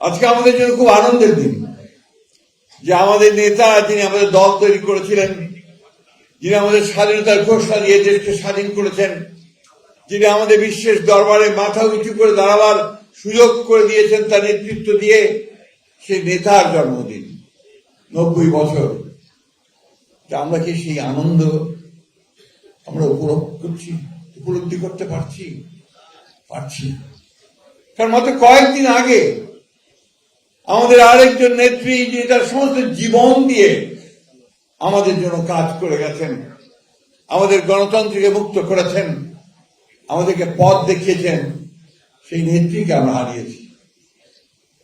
আজকে আমাদের জন্য খুব আনন্দের দিন যে আমাদের নেতা যিনি আমাদের দল তৈরি করেছিলেন, যিনি আমাদের স্বাধীনতার ঘোষণা দিয়ে দেশকে স্বাধীন করেছেন, যিনি আমাদের বিশ্বের দরবারে মাথা উঁচু করে দাঁড়াবার সুযোগ করে দিয়েছেন তার নেতৃত্ব দিয়ে, সেই নেতার জন্মদিন 90 বছর। আমরা কি সেই আনন্দ আমরা উপলব্ধি করতে পারছি? কারণ মাত্র কয়েকদিন আগে আমাদের আরেকজন নেত্রী যিনি তার সমস্ত জীবন দিয়ে আমাদের জন্য কাজ করে গেছেন, আমাদের গণতন্ত্রকে মুক্ত করেছেন, আমাদেরকে পথ দেখিয়েছেন, সেই নেত্রীকে আমরা হারিয়েছি।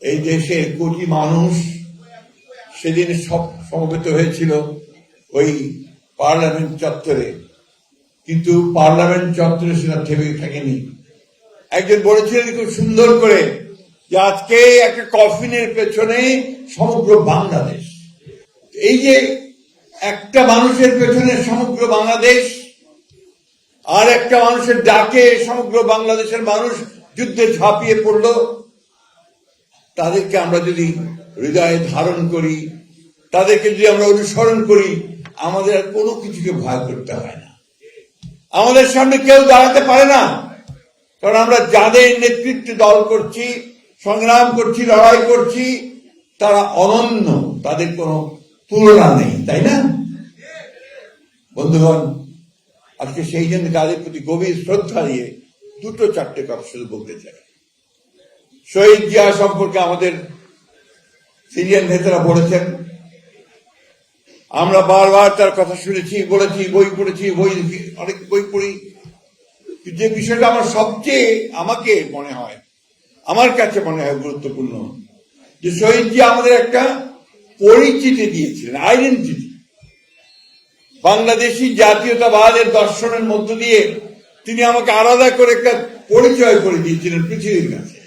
এই দেশের কোটি মানুষ সেদিন সব সমবেত হয়েছিল ওই পার্লামেন্ট চত্বরে, কিন্তু পার্লামেন্ট চত্বরে সেটা থেমে থাকেনি। একজন বলেছিলেন খুব সুন্দর করে যে আজকে একটা কফিনের পেছনে সমগ্র বাংলাদেশ। এই যে একটা মানুষের পেছনে সমগ্র বাংলাদেশ, আর একটা মানুষের ডাকে সমগ্র বাংলাদেশের মানুষ যুদ্ধে ঝাঁপিয়ে পড়ল, তাদেরকে আমরা যদি হৃদয়ে ধারণ করি, তাদেরকে যদি আমরা অনুসরণ করি, আমাদের আর কোনো কিছুকে ভয় করতে হয় না। আমাদের সামনে কেউ দাঁড়াতে পারে না, কারণ আমরা যাদের নেতৃত্বে দল করছি, সংগ্রাম করছি, লড়াই করছি, তারা অনন্য, তাদের কোনো তুলনা নেই, তাই না বন্ধুগণ? আজকে সেই জন্য তাদের প্রতি গভীর শ্রদ্ধা দিয়ে দুটো চারটে কথা শুধু বলতে চাই। শহীদ জিয়া সম্পর্কে আমাদের সিনিয়র নেতারা বলেছেন, আমরা বারবার তার কথা শুনেছি, বলেছি, বই পড়েছি, অনেক বই পড়ি। যে বিষয়টা আমার কাছে মনে হয় গুরুত্বপূর্ণ, যে শহীদ জিয়া আমাদের একটা পরিচিতি দিয়েছিলেন, আইডেন্টিটি। বাংলাদেশি জাতীয়তাবাদের দর্শনের মধ্য দিয়ে তিনি আমাকে আলাদা করে একটা পরিচয় করে দিয়েছিলেন পৃথিবীর কাছে।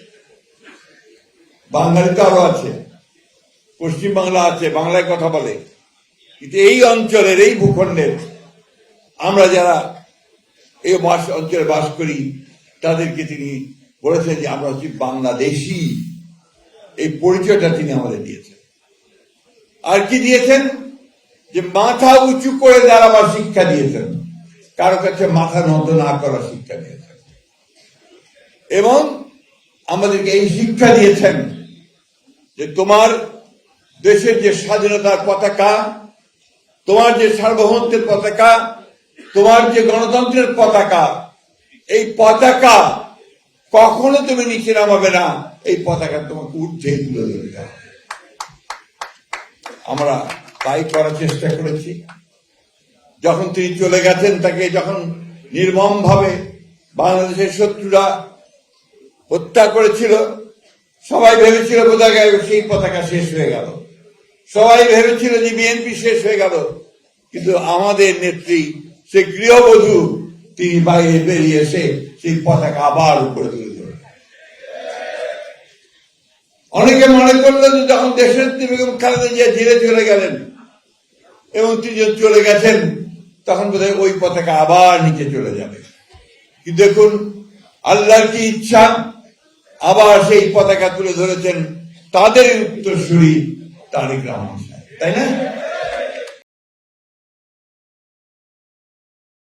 বাঙালি তো আরো আছে, পশ্চিম বাংলা আছে, বাংলায় কথা বলে, কিন্তু এই অঞ্চলের, এই ভূখণ্ডের আমরা যারা এই অঞ্চলে বাস করি, তাদেরকে তিনি বলেছেন যে আমরা হচ্ছি বাংলাদেশি। এই পরিচয়টা তিনি আমাদের দিয়েছেন। আর কি দিয়েছেন? যে মাথা উঁচু করে দাঁড়াবার শিক্ষা দিয়েছেন, কারো কাছে মাথা নত না করার শিক্ষা দিয়েছেন, এবং আমাদেরকে এই শিক্ষা দিয়েছেন যে তোমার দেশের যে স্বাধীনতার পতাকা, তোমার যে সার্বভৌমত্বের পতাকা, তোমার যে গণতন্ত্রের পতাকা, এই পতাকা কখনো তুমি নিচে নামাবে না, এই পতাকা তোমাকে ঊর্ধ্বে তুলে ধরতে হবে। আমরা তাই করার চেষ্টা করেছি। যখন তিনি চলে গেছেন, তাকে যখন নির্মম ভাবে বাংলাদেশের শত্রুরা হত্যা করেছিল, সবাই ভেবেছিল বোধহয় সেই পতাকা শেষ হয়ে গেল, সবাই ভেবেছিল যে বিএনপি শেষ হয়ে গেল, কিন্তু আমাদের নেত্রী, সে গৃহবধূ, তিনি বাইরে বেরিয়ে এসে সেই পতাকা আবার উপরে তুলে ধরলেন। অনেকে মনে করলো যে যখন দেশনেত্রী বেগম খালেদা জিয়া জেলে চলে গেলেন এবং তিনি চলে গেছেন, তখন বোধহয় ওই পতাকা আবার নিচে চলে যাবে। কিন্তু দেখুন আল্লাহর কি ইচ্ছা, আবার সেই পতাকা তুলে ধরেছেন তাদের উত্তরসূরি তারেক রহমান সাহেব, তাই না?